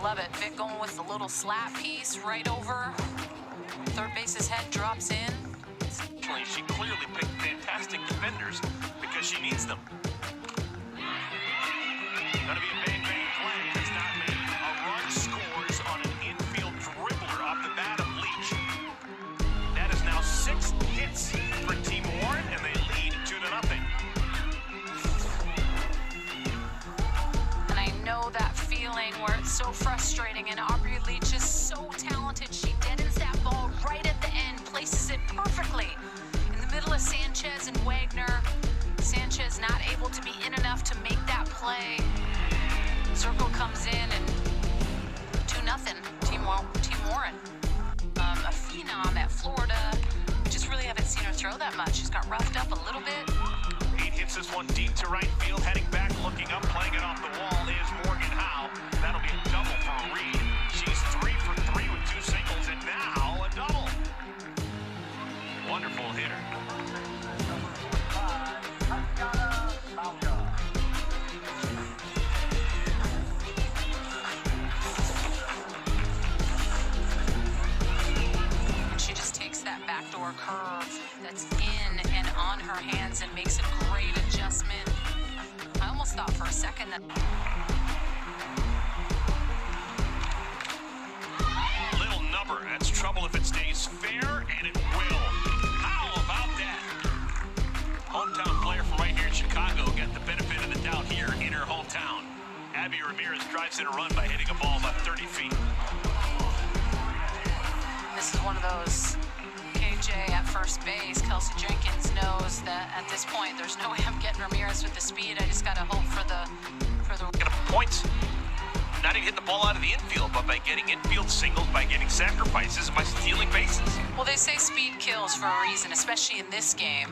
love it. Vic going with the little slap piece right over. Third base's head drops in. She clearly picked fantastic defenders because she needs them. Gonna be a bang-bang play. It's not made. A run scores on an infield dribbler off the bat of Leach. That is now 6 hits for Team Warren, and they lead 2-0. And I know that feeling where it's so frustrating, and Aubrey Leach is so talented. She deadens that ball right at the end, places it perfectly in the middle of Sanchez and Wagner. Sanchez not able to be in enough to make that play. Zirkle comes in and 2-0, Team Warren. A phenom at Florida. Just really haven't seen her throw that much. She's got roughed up a little bit. Reed hits this one deep to right field, heading back, looking up, playing it off the wall is Morgan Howe. That'll be a double for Reed. She's 3 for 3 with 2 singles, and now a double. Wonderful hitter. Backdoor curve that's in and on her hands and makes a great adjustment. I almost thought for a second that... Little number. That's trouble if it stays fair, and it will. How about that? Hometown player from right here in Chicago got the benefit of the doubt here in her hometown. Abby Ramirez drives in a run by hitting a ball about 30 feet. This is one of those... KJ at first base, Kelsey Jenkins knows that at this point there's no way I'm getting Ramirez with the speed. I just gotta hope for the Get a point. Not even hitting the ball out of the infield, but by getting infield singles, by getting sacrifices, and by stealing bases. Well, they say speed kills for a reason, especially in this game,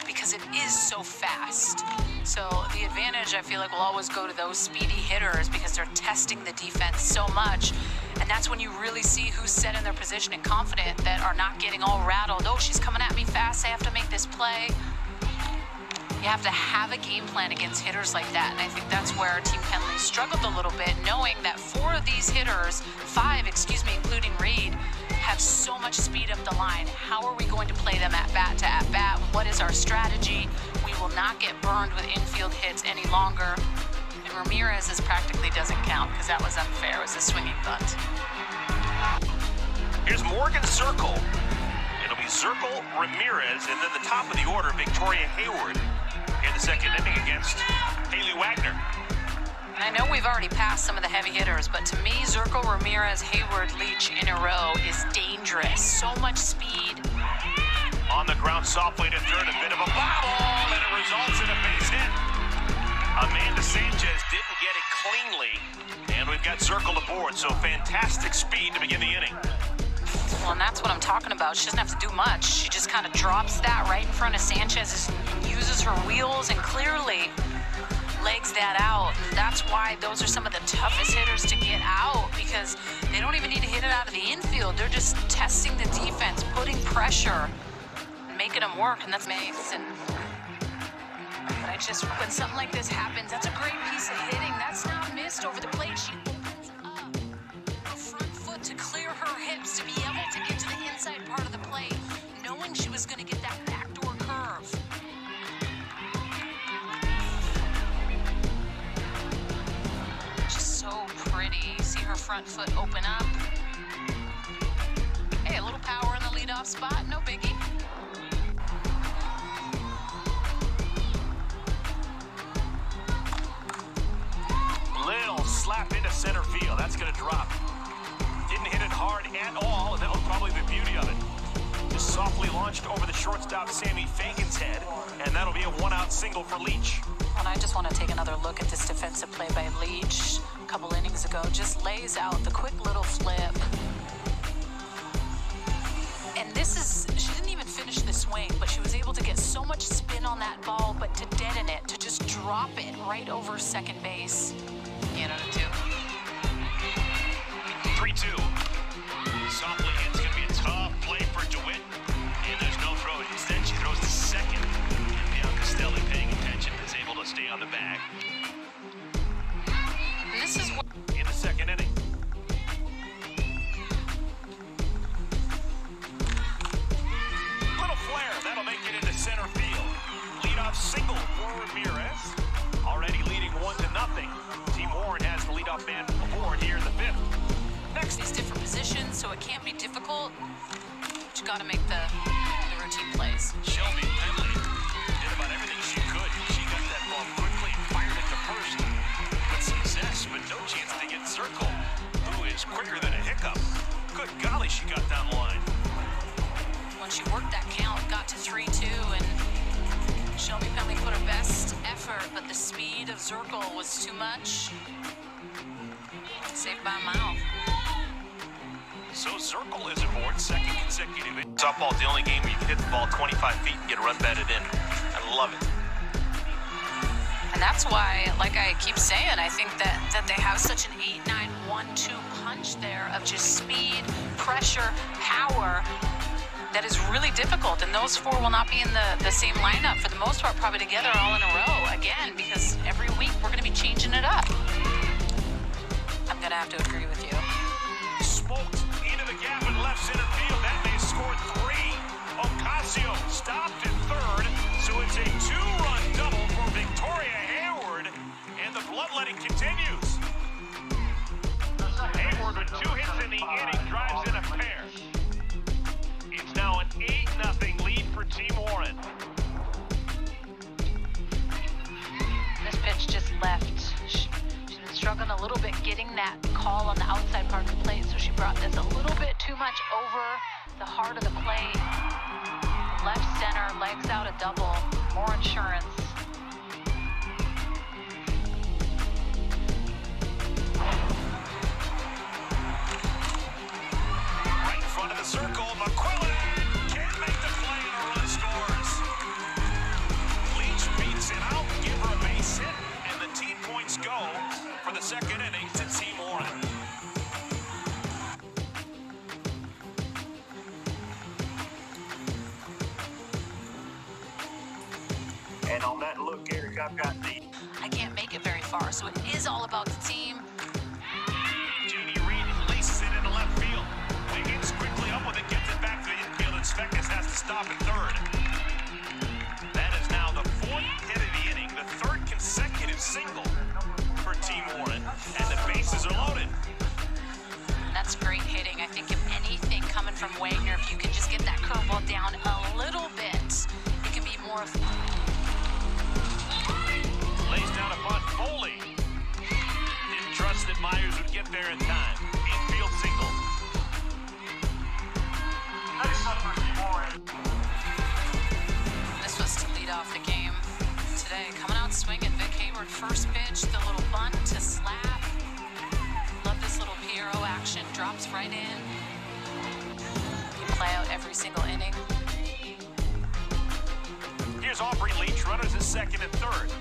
because it is so fast. So the advantage, I feel like, will always go to those speedy hitters because they're testing the defense so much. And that's when you really see who's set in their position and confident that are not getting all rattled. Oh, she's coming at me fast. I have to make this play. You have to have a game plan against hitters like that. And I think that's where Team Penley struggled a little bit, knowing that 4 of these hitters, 5, including Reed, have so much speed up the line. How are we going to play them at bat to at bat? What is our strategy? We will not get burned with infield hits any longer. Ramirez's practically doesn't count because that was unfair. It was a swinging bunt. Here's Morgan Zirkle. It'll be Zirkle, Ramirez, and then the top of the order, Victoria Hayward, in the second inning against Haley Wagner. And I know we've already passed some of the heavy hitters, but to me, Zirkle, Ramirez, Hayward, Leach in a row is dangerous. So much speed. On the ground, softly to third, a bit of a bobble, and it results in a base hit. Amanda Sanchez didn't get it cleanly, and we've got Zirkle aboard, so fantastic speed to begin the inning. Well, and that's what I'm talking about. She doesn't have to do much. She just kind of drops that right in front of Sanchez and uses her wheels and clearly legs that out. That's why those are some of the toughest hitters to get out, because they don't even need to hit it out of the infield. They're just testing the defense, putting pressure, and making them work, and that's amazing. But I just, when something like this happens, that's a great piece of hitting. That's not missed over the plate. She opens up her front foot to clear her hips to be able to get to the inside part of the plate, knowing she was going to get that backdoor curve. Just so pretty. See her front foot open up. Hey, a little power in the leadoff spot, no biggie. Slap into center field. That's going to drop. Didn't hit it hard at all, and that was probably the beauty of it. Just softly launched over the shortstop Sammy Fagan's head, and that'll be a 1-out single for Leach. And I just want to take another look at this defensive play by Leach a couple innings ago. Just lays out the quick little flip. And this is, she didn't even finish the swing, but she was able to get so much spin on that ball, but to deaden it, to just drop it right over second base. You know, 2. 3-2. Softly, it's going to be a tough play for DeWitt. And there's no throw. Instead, she throws the second. And Bianca Castelli, paying attention, is able to stay on the bag. This is what... In the second inning. for Ramirez. Already leading 1-0. Team Warren has the leadoff man aboard here in the fifth. Next, these different positions, so it can be difficult. But you got to make the routine plays. Shelby Penley did about everything she could. She got that ball quickly and fired it to first with success, but no chance to get Zirkle, who is quicker than a hiccup. Good golly, she got down the line. When she worked that count, got to 3-2, and Shelby Penley put her best effort, but the speed of Zirkle was too much. Saved by a mile. So Zirkle is aboard, second consecutive. Softball's the only game where you can hit the ball 25 feet and get a run batted in. I love it. And that's why, like I keep saying, I think that they have such an 8-9-1-2 punch there of just speed, pressure, power that is really difficult. And those four will not be in the same lineup for the most part, probably together all in a row again, because every week we're going to be changing it up. I'm going to have to agree with you. Smoked into the gap in left center field. That may score 3. Ocasio stopped at third, so it's a 2-run double for Victoria Hayward, and the bloodletting continues. Hayward with 2 hits in the inning drives in a pair. It's now an 8-0 lead for Team Warren. This pitch just left. She's been struggling a little bit getting that call on the outside part of the plate, so she brought this a little bit too much over the heart of the plate. Left center, legs out a double, more insurance. Right in front of the circle, McQuillan can't make the play and a run scores. Leach beats it out, give her a base hit, and the team points go for the second inning to Team Warren. And on that look, Eric, I've got the... I can't make it very far, so it is all about the team. Jeannie Reed laces it into left field. Wiggins quickly up with it, gets it back to the infield, and Svekis has to stop at third. That is now the 4th hit of the inning, the 3rd consecutive single for Team Warren, and the bases are loaded. That's great hitting. I think if anything coming from Wagner, if you can just get that curveball down a little bit, it can be more... Lays down a bunt, Foley. Didn't trust that Myers would get there in time. Infield single. This was to lead off the game today. Coming out swinging, Vic Hayward, first pitch, the little bunt to slap. Love this little Piero action, drops right in. You play out every single inning. Here's Aubrey Leach, runners at second and third.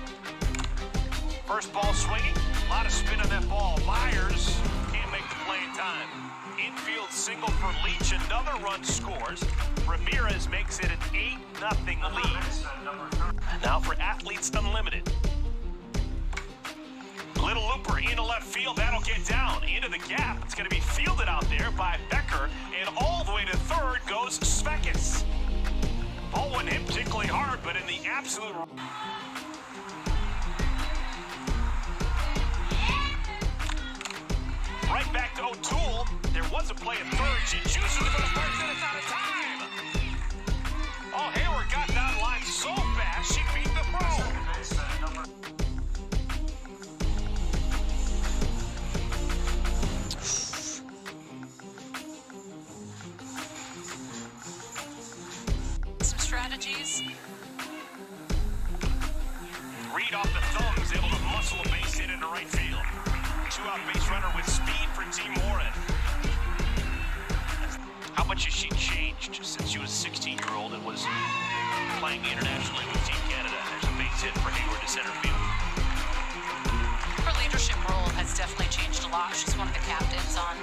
First ball swinging, a lot of spin on that ball. Myers can't make the play in time. Infield single for Leach, another run scores. Ramirez makes it an 8-0 lead. Now for Athletes Unlimited. Little looper into left field, that'll get down into the gap. It's going to be fielded out there by Becker, and all the way to third goes Svekis. Ball went hit particularly hard, but in the absolute... Right back to O'Toole. There was a play at third. She chooses the first person. It's out of time. Oh, Hayward got down line so fast, she beat the pro. Some strategies. Reed off the thumbs, able to muscle a base hit into right field. 2-out base runner with speed for Team Warren. How much has she changed since she was a 16-year-old and was playing internationally with Team Canada? There's a base hit for Hayward to center field. Her leadership role has definitely changed a lot. She's one of the captains on